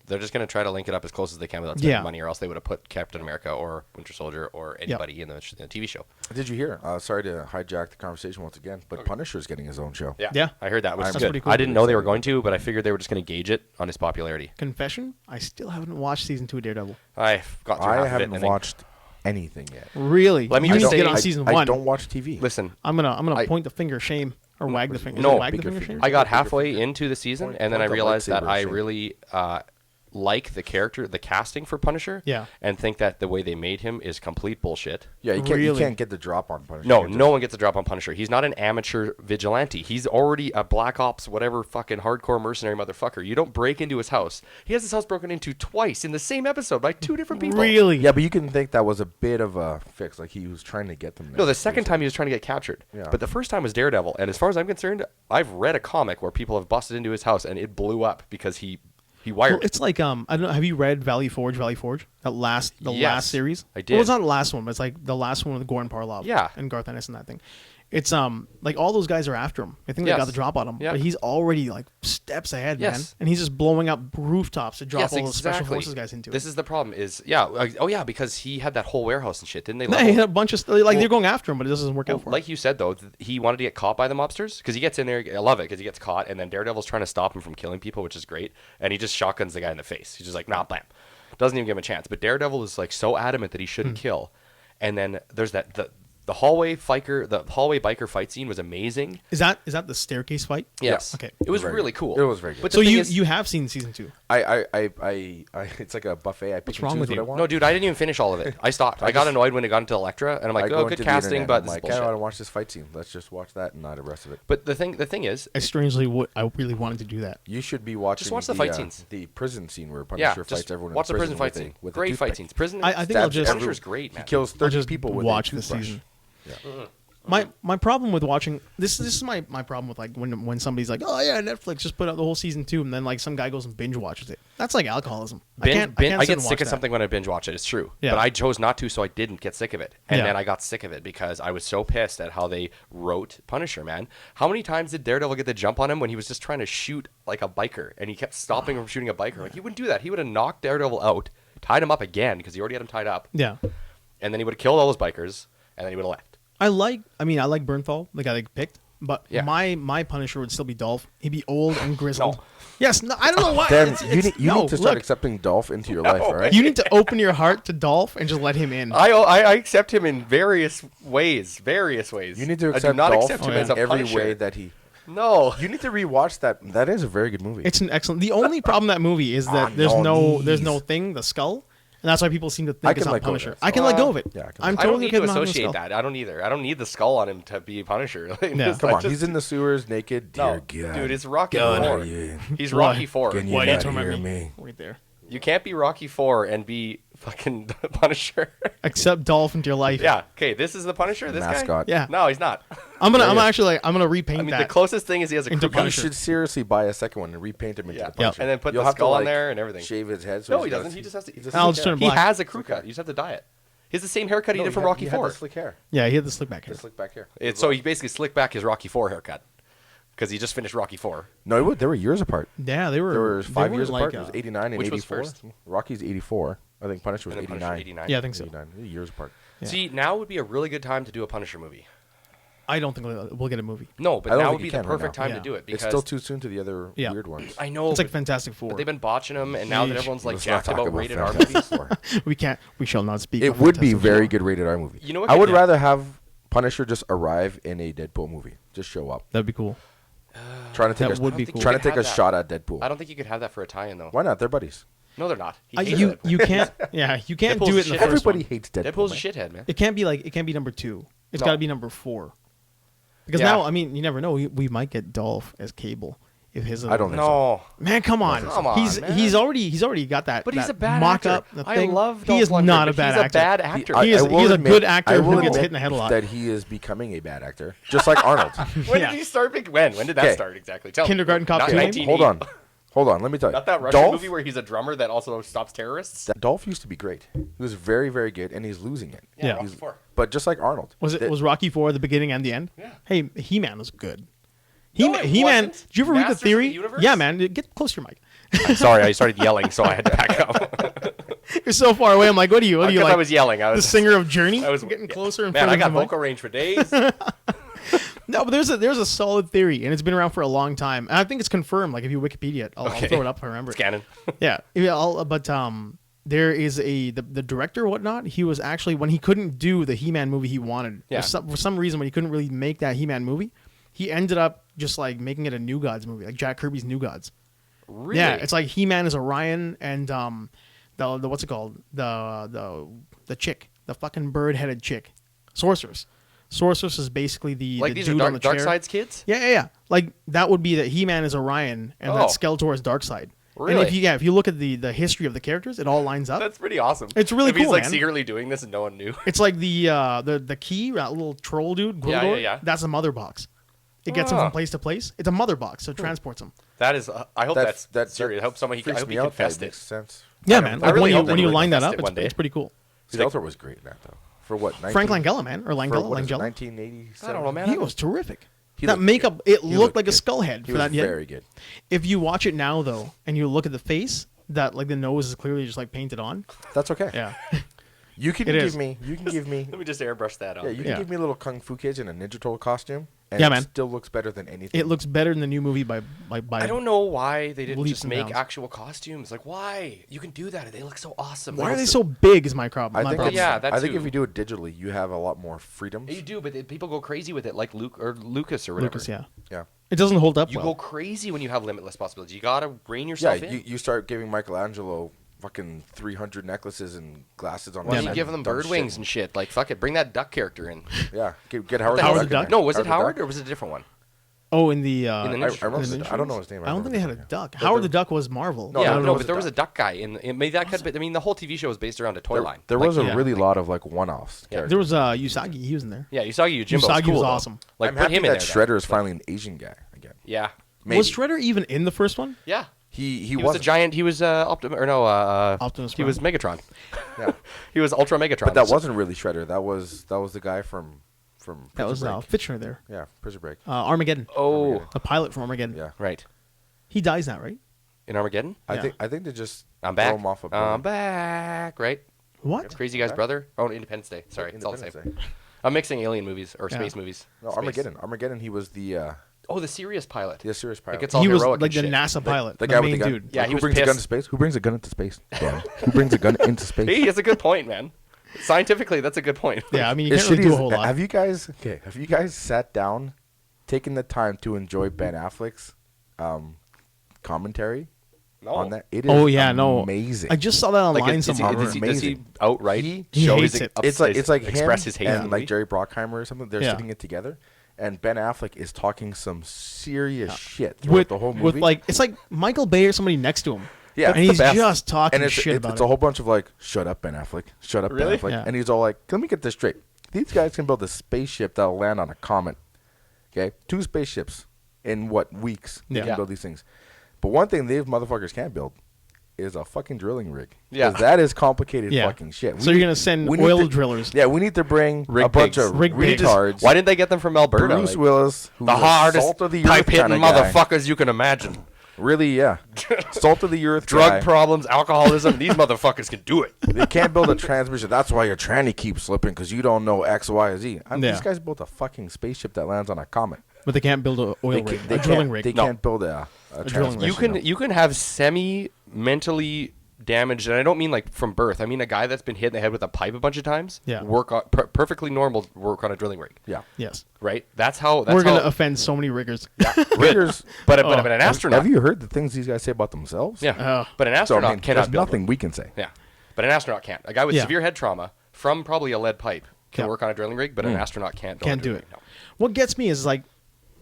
They're just going to try to link it up as close as they can without spending Yeah. money, or else they would have put Captain America or Winter Soldier or anybody in the TV show. Did you hear? Sorry to hijack the conversation once again, but Punisher's getting his own show. Yeah. I heard that, which is That's good. pretty cool. I didn't know they were going to, but I figured they were just going to gauge it on his popularity. Confession: I still haven't watched season 2 of Daredevil. I got through half I of it, haven't and then- watched anything yet. Really? Let me you just need to say- get on I, season I one. don't watch TV. Listen, I'm gonna I- point the finger of shame or wag the finger. Is No, it wag the bigger finger of finger. shame? I got Finger, halfway finger. into the season, Point- and then I point the realized that lightsaber I shame. really like the character, the casting for Punisher. Yeah. And think that the way they made him is complete bullshit. Yeah, you can't. You Really? can't get the drop on Punisher. No, You can't no one gets a drop on Punisher. He's not an amateur vigilante. He's already a Black Ops, whatever fucking hardcore mercenary motherfucker. You don't break into his house. He has his house broken into twice in the same episode by 2 different people. Really? Yeah, but you can think that was a bit of a fix. Like he was trying to get them there. No, the second time he was trying to get captured. Yeah. But the first time was Daredevil. And as far as I'm concerned, I've read a comic where people have busted into his house and it blew up because he wired Well, it. it's like I don't know. Have you read Valley Forge? The last Yes, series. I did. Well, it's not the last one, but it's like the last one with Gordon Parlov. Yeah. And Garth Ennis and that thing. It's like all those guys are after him. I think they Yes. got the drop on him, Yeah. but he's already like steps ahead, man. Yes. And he's just blowing up rooftops to drop Yes, all those special exactly. forces guys into This it. is the problem is, oh yeah, because he had that whole warehouse and shit, didn't they? No, level- he had a bunch of like Well- they're going after him, but it doesn't work Well, out for him. like you said though, he wanted to get caught by the mobsters because he gets in there. I love it because he gets caught, and then Daredevil's trying to stop him from killing people, which is great. And he just shotguns the guy in the face. He's just like, nah, blam. Doesn't even give him a chance. But Daredevil is like so adamant that he Hmm. shouldn't kill. And then there's the hallway biker fight scene was amazing. Is that the staircase fight? Yes. Okay. It was Very really good. cool. It was very good. But So the thing you is- you have seen season 2. I it's like a buffet. I pick What's and wrong choose with what you? I want. No, dude, I didn't even finish all of it. I stopped. I got annoyed when it got into Elektra, and I'm like, I go oh, into good the casting, internet but and this I'm is like, I bullshit. don't watch this fight scene. Let's just watch that and not the rest of it. But the thing is, I strangely I really wanted to do that. You should be watching. watch the fight scenes. The prison scene where yeah, Punisher just fights everyone. watch in the prison fight with a- scene. with a Great fight toothpick. scenes. Prison. I think I'll Stabs just Punisher's great, man. He kills I'll 30 just people with watch a the toothbrush. season. Yeah. My problem with watching this is my problem with like when somebody's like, oh yeah, Netflix just put out the whole season 2, and then like some guy goes and binge watches it. That's like alcoholism. I can't sit I and get watch sick of that. something when I binge watch it. It's true, Yeah. but I chose not to, so I didn't get sick of it. And Yeah. then I got sick of it because I was so pissed at how they wrote Punisher. Man, how many times did Daredevil get the jump on him when he was just trying to shoot like a biker, and he kept stopping him from shooting a biker? Like he wouldn't do that. He would have knocked Daredevil out, tied him up again because he already had him tied up, Yeah, and then he would have killed all those bikers, and then he would have left. I like Bernthal, the guy they picked, but Yeah. my Punisher would still be Dolph. He'd be old and grizzled. No. Yes, no, I don't know why. Then It's- you it's- need no, to start look, accepting Dolph into your life, all right? you need to open your heart to Dolph and just let him in. I accept him in various ways. You need to I do accept not Dolph accept him yeah. as a in every Punisher. way that he. No. You need to rewatch that. That is a very good movie. It's an excellent. The only problem with that movie is that there's no thing, the skull, and that's why people seem to I think can it's not let go of Punisher. that I can let go of it. Yeah, I can I'm let I don't totally need okay to with not having a associate skull. that. I don't either. I don't need the skull on him to be Punisher. Like, Yeah. Come I on, just- he's in the sewers naked. No, Dear God. dude, it's Rocky God, 4. are you- He's Why? Rocky 4. Can you Why not you talking hear about me? Right there. You can't be Rocky 4 and be fucking the Punisher. Accept Dolph into your life. Yeah. Okay, this is the Punisher. This Mascot. guy. Yeah. No, he's not. I'm Yeah. gonna repaint I mean, that. the closest thing is he has a Into crew cut. You Punisher. should seriously buy a second one and repaint him into Yeah. the Punisher. And then put You'll the have to, skull on like, there and everything. Shave his head. So No, he's he got- doesn't. He just has to. I'll just turn him He black. has a crew cut. You just have to dye it. He has the same haircut he No, did from had- Rocky he had 4. the slick hair. Yeah, he had the slick back hair. The slick back hair. So he basically slicked back his Rocky 4 haircut because he just finished Rocky 4. No, they were years apart. Yeah, they were. There were they 5 were years like, apart. It was 89 and Which was 84. first? Rocky's 84. I think Punisher was And then 89. Punisher 89. Yeah, I think so. 89. Years apart. Yeah. See, now would be a really good time to do a Punisher movie. I don't think we'll get a movie. No, but I don't now think would you be the can right perfect now. time Yeah. to do it because It's still too soon to the other Yeah. weird ones. I know It's like but- Fantastic Four. But they've been botching them, and now that Yeesh. everyone's like Let's not jacked talk about about rated R Fantastic movies. Four. we shall not speak. It of would be Fantastic very Four. good rated R movie. You know what I could- would yeah. rather have Punisher just arrive in a Deadpool movie. Just show up. That'd be cool. Trying to take That a, would be I don't think cool. you trying to could take a have that. shot at Deadpool. I don't think you could have that for a tie-in though. Why not? They're buddies. No, they're not. He hates You Deadpool. you can't. Yeah, you can't Deadpool's do a it in the shithead. first Everybody one. hates Deadpool. Deadpool's a man. shithead, man. It can't be number 2. It's No. got to be number 4. Because Yeah. now, I mean, you never know. We might get Dolph as Cable if his. I don't think so. No. Man, come on. Come on, he's man. he's already got that. But he's that a bad mock actor. up. The I thing. love He Dolph is Lundgren, not a but bad he's actor. a bad actor. He is- I will he's a admit- good actor I who will gets admit hit in the head a lot. That he is becoming a bad actor, just like Arnold. When Yeah. did he start? When? When did that Okay. start exactly? Tell me. Kindergarten Cop Not 2? 1980. Hold on. Let me tell you. Not that Russian Dolph, movie where he's a drummer that also stops terrorists. Dolph used to be great. He was very, very good, and he's losing it. Yeah. Rocky He's- 4. But just like Arnold. Was Rocky 4 the beginning and the end? Yeah. Hey, He-Man was good. No, it He-Man. wasn't. Did you ever read the Masters of the theory? Universe? Yeah, man. Get close to your mic. I'm sorry, I started yelling, so I had to back up. You're so far away. I'm like, what are you? What are you Because like? I was yelling. I the was singer of Journey. I was getting closer and Man, further I got to the mic. vocal range for days. No, but there's a solid theory, and it's been around for a long time. And I think it's confirmed. Like if you Wikipedia it, I'll Okay. throw it up if I remember. It's canon. Yeah, yeah. But there is the director or whatnot. He was actually, when he couldn't do the He-Man movie he wanted, Yeah. for some reason when he couldn't really make that He-Man movie, he ended up just like making it a New Gods movie, like Jack Kirby's New Gods. Really? Yeah, it's like He-Man is Orion and the what's it called, the chick, the fucking bird-headed chick, Sorceress. Sorceress is basically the like the these dude are on the Dark chair. Side's kids. Yeah. Like that would be that He-Man is Orion and that Oh. Skeletor is Darkseid. And Really? if you look at the history of the characters, it all lines up. That's pretty awesome. It's really if he's cool, like man. secretly doing this and no one knew. It's like the key, that little troll dude, Yeah, Gwildor, yeah. that's a mother box. It gets him Ah. from place to place. It's a mother box, so it transports him. That is. I hope that's serious. I hope someone. I freaks hope me he out. That confessed makes it. sense. Yeah, I man. don't- Like I really when you hope they when you really line that confessed up, it one day. it's pretty cool. Skeletor was great in that though. For what? 19, Frank Langella, man, or for Langella, what is it, Langella. 1987. I don't know, man. He was terrific. He That looked makeup, good. it He looked looked like a good. skull head He for was that. Yeah. very good. If you watch it now though, and you look at the face, that like the nose is clearly just like painted on. That's okay. Yeah. You can It give is. me. You can give me. Let me just airbrush that on. Yeah, you can Yeah. give me a little kung fu kids in a Ninja Turtle costume, and Yeah, it man. still looks better than anything. It looks better in the new movie by I don't know why they didn't leaps just and make bounds. actual costumes. Like, why? You can do that. They look so awesome. Why are Like, they so big? Is my problem. I My think. problem. yeah, that I think too. if you do it digitally, you have a lot more freedoms. You do, but people go crazy with it, like Luke or Lucas or whatever. Lucas, yeah. Yeah. It doesn't hold up You well. go crazy when you have limitless possibilities. You gotta rein Yeah, yourself in. you start giving Michelangelo fucking 300 necklaces and glasses on. Why one do you side give and them dumb bird wings and shit? Like, fuck it, bring that duck character in. Yeah, get Howard The the hell Howard Duck. the in Duck? there. No, was it Howard the Howard Duck? or was it a different one? Oh, in the In the I, Ninja I, remember Turtles? the- I don't know his name. I don't think they had a remember duck. But Howard there- the Duck was Marvel. No, yeah, no, no, no, but there was a duck guy in. Maybe that could. But I mean, the whole TV show was based around a toy line. There Like, was a yeah. really lot of like one-offs. Yeah. There was Usagi. He was in there. Yeah, Usagi Yojimbo was Usagi cool. was though. awesome. Like, I'm put happy him in that there. Shredder is finally an Asian guy again. Yeah, Maybe. Was Shredder even in the first one? yeah. He He was a wasn't. giant. He was Optimus. Or no, Optimus He was Megatron. Yeah. He was Ultra Megatron. But that wasn't really Shredder. That was the guy from That was Prison Break. Fitchner there. Yeah, Prison Break. Armageddon. Oh, The pilot from Armageddon. Yeah. right. He dies now, right? In Armageddon. I Yeah. think they just I'm throw back. him off a I'm building. back. Right. What? Crazy Guy's Back? brother. Oh, Independence Day. Sorry, it's all the same. Independence Day. I'm mixing alien movies or Yeah. space movies. No, Space. Armageddon. Armageddon. He was the Oh, the serious pilot. serious pilot. Like it's all He was heroic like the and shit. NASA pilot. the The guy main with the gun. dude. Yeah, he who was brings a gun to pissed. space? Who brings a gun into space? Damn. Who brings a gun into space? He has a good point, man. Scientifically, that's a good point. Yeah, I mean, you It's can't really shitty do a as- whole lot. Have you guys sat down, taken the time to enjoy Ben Affleck's commentary No. on that? It is Oh yeah, no. amazing. I just saw that online Like, somewhere. does he Amazing. outright He show hates his it. it's like express him his hate for the and like movie? Jerry Bruckheimer or something. They're Yeah. sitting it together, and Ben Affleck is talking some serious shit throughout with the whole movie. with like it's like Michael Bay or somebody next to him. Yeah, and it's the he's best. just talking and it's, shit it's about a it. whole bunch of like, shut up, Ben Affleck, shut up, Really? Ben Affleck, Yeah. and he's all like, let me get this straight. These guys can build a spaceship that'll land on a comet. Okay, 2 spaceships in what weeks they Yeah. can build these things. But one thing these motherfuckers can't build is a fucking drilling rig. 'Cause Yeah. that is complicated Yeah. fucking shit. So you're gonna send we need oil to- drillers. Yeah, we need to bring Rig a bunch pigs. of Rig pigs. retards. Why didn't they get them from Alberta? Bruce Like, Willis, who's the a hardest salt of the earth pipe hitting kinda guy. motherfuckers you can imagine. Really, yeah, salt of the earth Drug guy. problems, alcoholism. These motherfuckers can do it. They can't build a transmission. That's why your tranny keeps slipping because you don't know X, Y, or Z. Yeah. These guys built a fucking spaceship that lands on a comet. But they can't build a oil rig, They a drilling can't, rig. They No. can't build a drilling rig. transmission. You can have semi mentally damaged, and I don't mean like from birth. I mean a guy that's been hit in the head with a pipe a bunch of times. Yeah. Work on perfectly normal work on a drilling rig. Yeah. Yes, Right. That's how. we're gonna how, offend so many riggers. Riggers, But Oh. an astronaut. have you heard the things these guys say about themselves? Yeah. But an So, I astronaut mean, cannot there's build nothing one. we can say. Yeah. But an astronaut can't. A guy with Yeah. severe head trauma from probably a lead pipe can Yeah. work on a drilling rig, but an astronaut can't. Build a Can't do drilling it. rig. What gets me is like,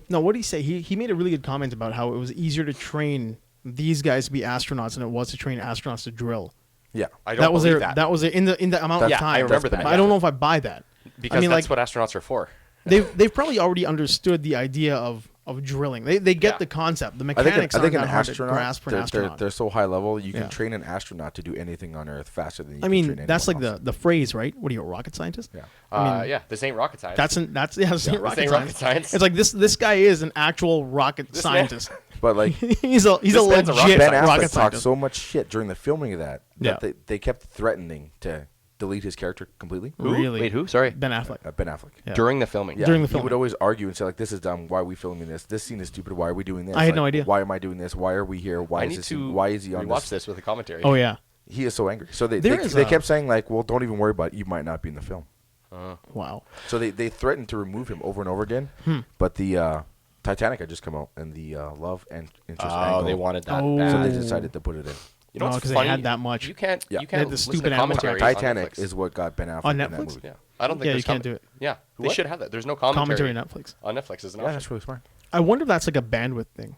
no, what did he say? He made a really good comment about how it was easier to train these guys to be astronauts than it was to train astronauts to drill. Yeah. I don't That was believe their, that. that was in the amount Yeah, of time. I remember that, But I yeah. don't know if I buy that. because I mean, that's like, what astronauts are for. they've probably already understood the idea of drilling. They get Yeah. the concept. The I mechanics think an aren't that hard to astronaut, grasp for an astronaut. they're so high level, you Yeah. can train an astronaut to do anything on Earth faster than you I can mean, train that's like anyone the phrase, right? What are you, a rocket scientist? Yeah. I mean, Yeah. This ain't rocket science. that's this ain't This rocket ain't science. rocket science. It's like this guy is an actual rocket This man- scientist. else. But like he's a This man's a legit rocket Ben scientist. rocket Affleck talked scientist. so much shit during the filming of that Yeah. they kept threatening to delete his character completely. Who? Really? Wait, who? Sorry. Ben Affleck. Ben Affleck. Yeah. During the filming. Yeah, During the he filming. would always argue and say like, "This is dumb. Why are we filming this? This scene is stupid. Why are we doing this? I had Like, no idea. Why am I doing this? Why are we here? Why I is need this? to Why is he on rewatch this? this with a commentary. Oh yeah. He is so angry. So they There is they a- kept saying like, well, don't even worry about it. You might not be in the film. Wow. So they threatened to remove him over and over again. But the Titanic had just come out, and the love and interest Oh, angle. they wanted that. Oh. bad. So they decided to put it in. You know Oh, what's 'cause they funny? had that much. You can't. Yeah. You They had can't the listen stupid to animal commentary characters. on Titanic Netflix. is what got Ben Affleck On in that Netflix? movie. Yeah, I don't think Yeah, there's you can't do it. Yeah, they What? should have that. There's no Commentary commentary on Netflix. on Netflix. Is an Yeah, option. that's really smart. I wonder if that's like a bandwidth thing.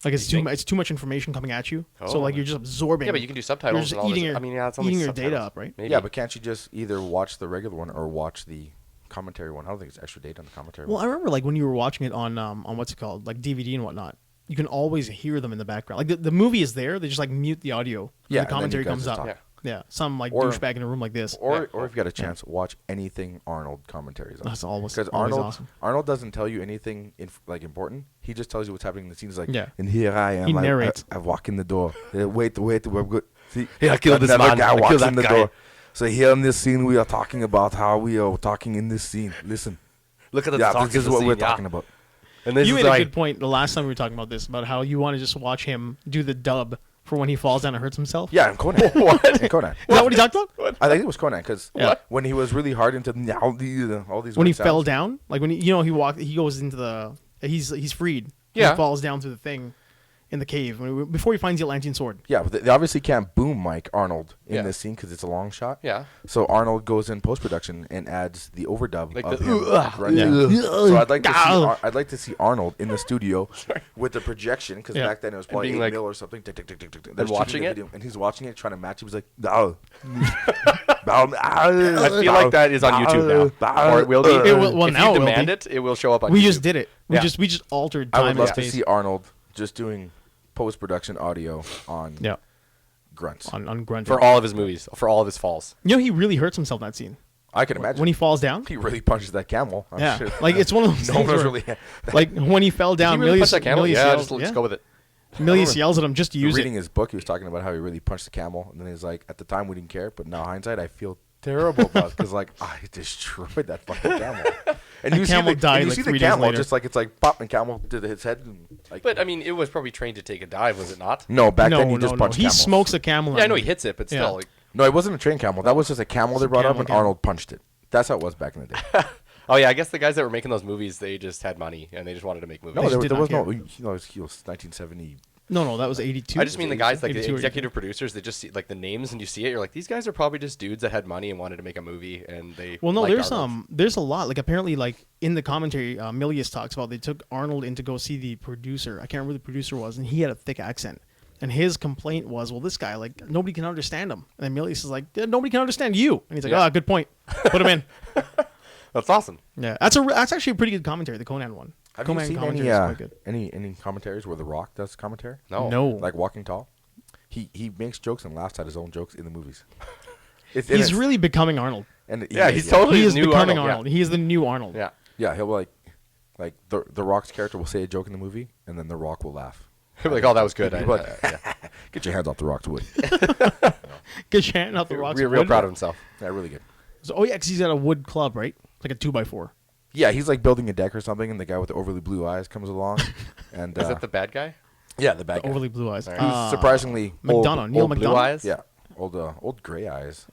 Like it's You too think? it's too much information coming at you, Oh. so like you're just absorbing. Yeah, but you can do You're subtitles. just and all eating this. your I mean, yeah, it's only eating your data subtitles. up, right? Maybe. Yeah, but can't you just either watch the regular one or watch the commentary one? I don't think it's extra data on the commentary Well, one. I remember like when you were watching it on what's it called, like DVD and whatnot. You can always hear them in the background. Like the movie is there, they just like mute the audio. Yeah, and and the then commentary you guys comes just up. talk. Yeah, some like Or- douchebag in a room like this. Or Yeah. or if you got a chance, watch anything Arnold commentaries on. That's always Because always Arnold awesome. Arnold doesn't tell you anything like important. He just tells you what's happening in the scene. He's like, Yeah. and here I am. He I- narrates. I walk in the door. Wait, we're good. See, Yeah, I killed this another man. guy I walks killed in that the guy. door. So here in this scene, we are talking about how we are talking in this scene. Listen, Look at the yeah, songs this is of the what we're scene, yeah. talking about. And this You is made a like, good point the last time we were talking about this about how you want to just watch him do the dub for when he falls down and hurts himself. Yeah, and Conan. What? And Conan. Is that what he talked about? I think it was Conan because Yeah. when he was really hard into all these When he weird fell sounds. down, like when he goes into the he's freed. Yeah. He falls down through the thing in the cave before he finds the Atlantean sword. Yeah, but they obviously can't boom mic Arnold in Yeah. this scene because it's a long shot. yeah. So Arnold goes in post production and adds the overdub Like of the, him grunting. Yeah. So I'd like to see Ow. I'd like to see Arnold in the studio with the projection because Yeah. back then it was probably being 8 like- mil or something. Tick, tick, tick, tick, tick. They're And shooting watching the it? video, and he's watching it, trying to match. He was like, "No." I feel like that is on YouTube now, or it will be. It will- well, if now it you will demand be. it, it will show up on. We YouTube. just did it. We Yeah. just altered I time would and love to space. see Arnold just doing post production audio on Yeah, grunts. on grunting. for all of his movies, for all of his falls. You know, he really hurts himself in that scene I can imagine when he falls down. he really punches that camel. I'm Yeah, sure. like it's one of those no things one was where, really like when he fell Did he down. really Milius, punch that camel? Milius Yeah, yells, let's go with it. Milius yells at him just to use reading it. his book, he was talking about how he really punched the camel, and then he's like, "At the time, we didn't care, but now hindsight, I feel terrible about because like I destroyed that fucking camel." And That camel died, and you like, see 3 the days camel later. just like it's like pop and camel to his head. And, like, But I mean, it was probably trained to take a dive, was it not? no, back then he no, just no. punched. He camels. smokes a camel. Yeah, I on know him. he hits it, but Yeah. still, like, No, it wasn't a trained camel. That was just a camel they brought up, camel, and camel. Arnold punched it. That's how it was back in the day. oh yeah, I guess the guys that were making those movies, they just had money and they just wanted to make movies. No, just there, did there not was no. care. He was 1970. No, that was 82. I just mean the guys like the 82 or executive producers. They just see like the names and you see it. You're like, these guys are probably just dudes that had money and wanted to make a movie, and they. Well, no, liked Arnold. there's a lot. Like apparently, like in the commentary, Milius talks about they took Arnold in to go see the producer. I can't remember who the producer was, and he had a thick accent. And his complaint was, well, this guy, like nobody can understand him. And then Milius is like, "Yeah, nobody can understand you. And he's like, Yeah. good point. Put him in. That's awesome. Yeah, that's actually a pretty good commentary. The Conan one. Have Conan you seen commentary any is quite good. any commentaries where The Rock does commentary? No. No, Like Walking Tall. He makes jokes and laughs at his own jokes in the movies. he's really becoming Arnold. and Yeah, he's totally He is new becoming Arnold. Arnold. He is the new Arnold. Yeah. Yeah, he'll like the Rock's character will say a joke in the movie, and then The Rock will laugh. Yeah. Like, oh, that was good. He'll be like, Get your hands off The Rock's wood. Good chant out the rocks. Real proud of himself. Yeah, really good. So, oh yeah, because he's got a wood club, right? Like a 2x4. Yeah, he's like building a deck or something, and the guy with the overly blue eyes comes along, and Is that the bad guy? yeah, the bad guy. Overly blue eyes. Alright. Who's surprisingly McDonough, Neil Old blue McDonough. eyes? Yeah, old gray eyes.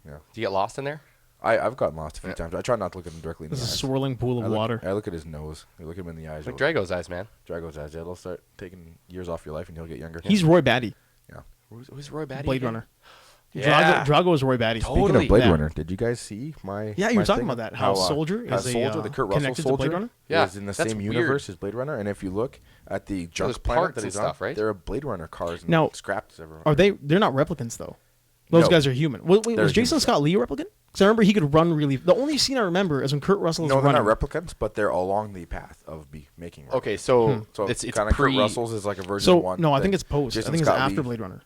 Do you get lost in there? I've gotten lost a few Yeah. times. I try not to look at him directly in the This is a eyes. swirling pool of water. I look at his nose. I look him in the eyes. Like you'll- Drago's eyes, man. Drago's eyes. Yeah, it'll start taking years off your life, and you'll get younger. He's Roy Batty, yeah. Who's Roy Batty? Blade again? Runner. Yeah. Drago is Roy Batty. Totally. Speaking of Blade Yeah. Runner, did you guys see my? Yeah, you my were talking thing? about that. How Soldier how is a, Soldier, the Kurt Russell connected to Soldier, Blade Runner? Yeah, is in the that's same weird. universe as Blade Runner. And if you look at the junk there's planet parts that and he's stuff, on, right? there are Blade Runner cars and Now, scraps everywhere. Are they? They're not replicants though. Those No. guys are human. Wait, They're was Jason humans. Scott Lee a replicant? Because I remember he could run really. The only scene I remember is when Kurt Russell is No, they're running. not replicants, but they're along the path of making. Replicants. Okay, so So it's kind of pre. Kurt Russell's is like a version so one. no, I that think it's post. Jason I think it's Scott after Lee- Blade Runner.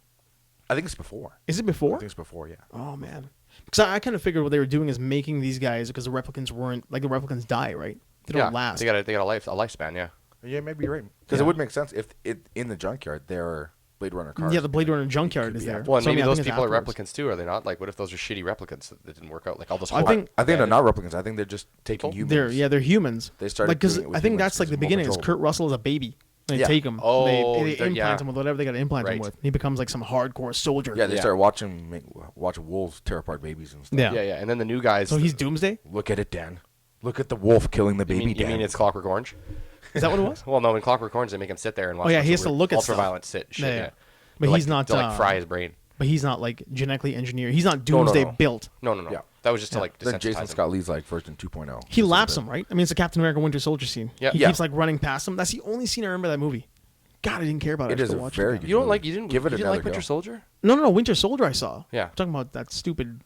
I think it's before. Is it I before? think it's before. Yeah. Oh man, because I kind of figured what they were doing is making these guys because the replicants weren't like the replicants die, right? They don't Yeah, last. they got a lifespan. Yeah. Yeah, maybe you're right. Because Yeah. it would make sense if it in the junkyard there are Blade Runner cars. Yeah, the Blade Runner It junkyard could is be there. after. Well, and So, I maybe mean, I those think it's people are afterwards. replicants too, are they not? Like, what if those are shitty replicants that didn't work out? Like all those. I think- I think they're not replicants. I think they're just taking People? humans. They're humans. They started Like because doing it with I think humans that's like because the it's more beginning is controllable. Kurt Russell is a baby, They Yeah. take him. Oh, they they're- implant yeah. him with whatever they got to implant him Right. with. He becomes like some hardcore soldier. Yeah, they Yeah. start watching wolves tear apart babies and stuff. Yeah. Yeah, yeah. And then the new guys. So he's Doomsday. Look at it, Dan. Look at the wolf killing the You baby. mean, you Dan. mean it's Clockwork Orange? Is that what it was? Well, no. In Clockwork Orange, they make him sit there and watch. Oh, yeah, a bunch he of has to weird look at stuff. ultra-violent shit. Yeah, yeah. Yeah. But To, he's not. to, like fry his brain. But he's not like genetically engineered. He's not No, no, Doomsday no. built. No, no, no. Yeah. That was just to like then desensitize Jason him. Scott Lee's like version 2.0. He laps him, right? I mean, it's a Captain America Winter Soldier scene. Yeah. He Yeah. keeps like running past him. That's the only scene I remember of that movie. God, I didn't care about it. It I is just a watched very it. good You don't movie. like? You didn't Give it you didn't another like Winter go. Soldier? No, Winter Soldier. I saw. Yeah. I'm talking about that stupid.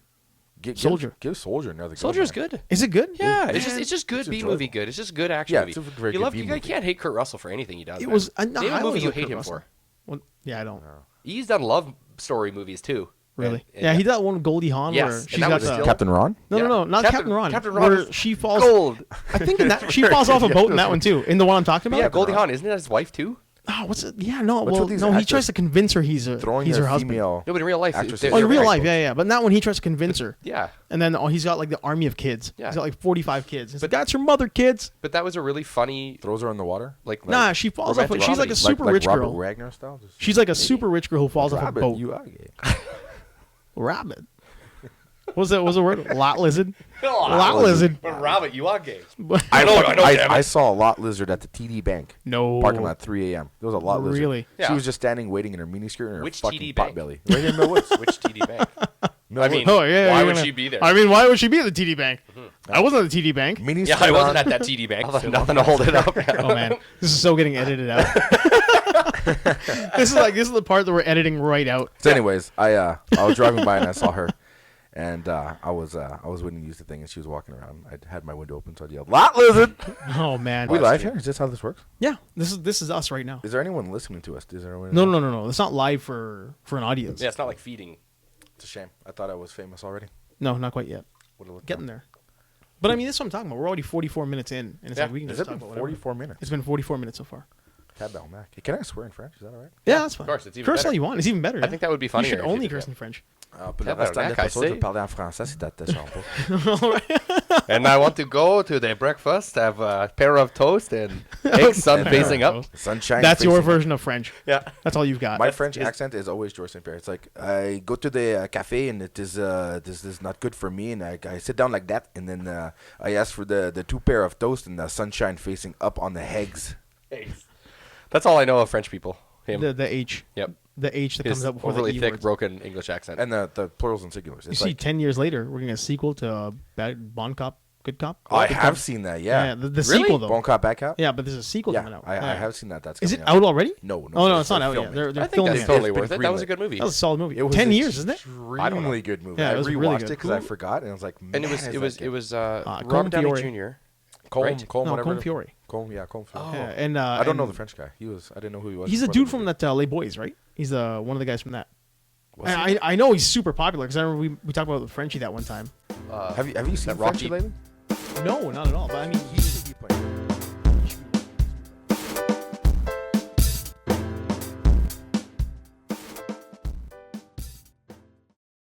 Give Soldier. Give Soldier another go. Soldier's man. good. Is it good? Yeah, Man, it's just good it's B enjoyable. movie good. It's just good action Yeah, movie. it's a very You good love B you movie. can't hate Kurt Russell for anything he does. It man. was. Name a movie you hate him for. Well, yeah, I don't He's done love story movies too. really. And- Yeah, he did that one with Goldie Hawn Yes, where and she's that got was the. still- Captain Ron? No, Yeah. no, no, not Captain- Captain Ron. Captain Ron where is she falls. Gold. I think in that she falls off a boat in that one too. In the one I'm talking about. Yeah, Goldie Hawn isn't that his wife too? Oh, what's it? Yeah, no. What's well, with these no. He actors tries to convince her he's Throwing her their husband. female. No, but in real life, Actresses. they're- Oh, in they're real right. life, yeah. But in that one, he tries to convince her. Yeah, And then he's got like the army of kids. Yeah. He's got like 45 kids. He's like, that's your mother, kids. but that was a really funny Throws her in the water? like. Nah, she falls off. romantic She's like a comedy. super like rich Robert girl. Wagner style? Just- She's like a super rich girl who falls off a Robert, boat. you are gay. Rabbit. What's that? What's the word? Lot lizard. Lot lizard. But Robert, you are gay. I know, damn it. I saw a lot lizard at the TD Bank No. parking lot at 3 a.m. There was a lot lizard. Really? She Yeah. was just standing waiting in her miniskirt and her Which fucking TD pot Bank? belly. Right here in Mill Woods. Which TD Bank? Mill I mean, Woods. Oh yeah. Why you're would gonna- she be there? I mean, why would she be at the TD Bank? I wasn't at the TD Bank. Miniskirt Yeah, I wasn't on. at that TD Bank. Nothing to hold it up. Oh man, this is so getting edited out. This is the part that we're editing right out. So, anyways, I was driving by and I saw her, and I was waiting to use the thing, and she was walking around. I had my window open, so I yelled, "Lot lizard!" Oh man. We live here? Is this how this works? Yeah, this is us right now. Is there anyone listening to us? Is there anyone? No. It's not live for an audience. Yeah, it's not like feeding. It's a shame. I thought I was famous already. No, not quite yet. Would've looked Getting up. there. But I mean, this is what I'm talking about. We're already 44 minutes in, and it's Yeah. like we can Has just it talk been about whatever. 44 minutes? It's been 44 minutes so far. Tabarnak. Hey, can I swear in French? Is that all right? Yeah, that's fine. course, it's even Curse better. all you want. It's even better. I think that would be You funnier should if you only did curse that. in French. Pour le Tabarnak, restant de I l'épisode, je say. vais parler en français si ça te dérange pas. And I want to go to the breakfast, have a pair of toast and eggs sun facing up. Sunshine. That's your facing- version of French. Yeah. That's all you've got. My French accent is always George St. Pierre. It's like I go to the cafe and it is this is not good for me, and I sit down like that, and then I ask for the two pair of toast and the sunshine facing up on the eggs. That's all I know of French people. Him. The H. Yep. The H that His comes out before overly the E thick, words. broken English accent. And the plurals and singulars. You It's see, like 10 years later, we're getting a sequel to Bon Cop, Good Cop. I Good have Cop. seen that. Yeah, Yeah. the Really? sequel though. Bon cop, bad cop. Yeah, but there's a sequel Yeah, coming out. I Yeah. have seen that. That's Is it coming out already? No, Oh no, it's they're not out yet. filming. They're I think filming that's it. totally It's been worth it. That was a greenlit. good movie. That was a solid movie. It was 10 years, isn't it? Extremely good movie. Yeah, it I was rewatched really it good. because I Who- forgot, and I was like, And it "Man, was is it that was good." it was Colm Robert Downey Fiore. Jr. Colm, right? Colm, No, whatever. Colm Fiore. Colm, yeah, Colm Fiore. Yeah, and I don't know and the French guy. I didn't know who he was. He's a before dude the from movie. that Les Boys, right? He's one of the guys from that. Was And I know he's super popular because I remember we talked about Frenchie that one time. Have you seen that Rocky- Frenchie lately? No, not at all. But I mean,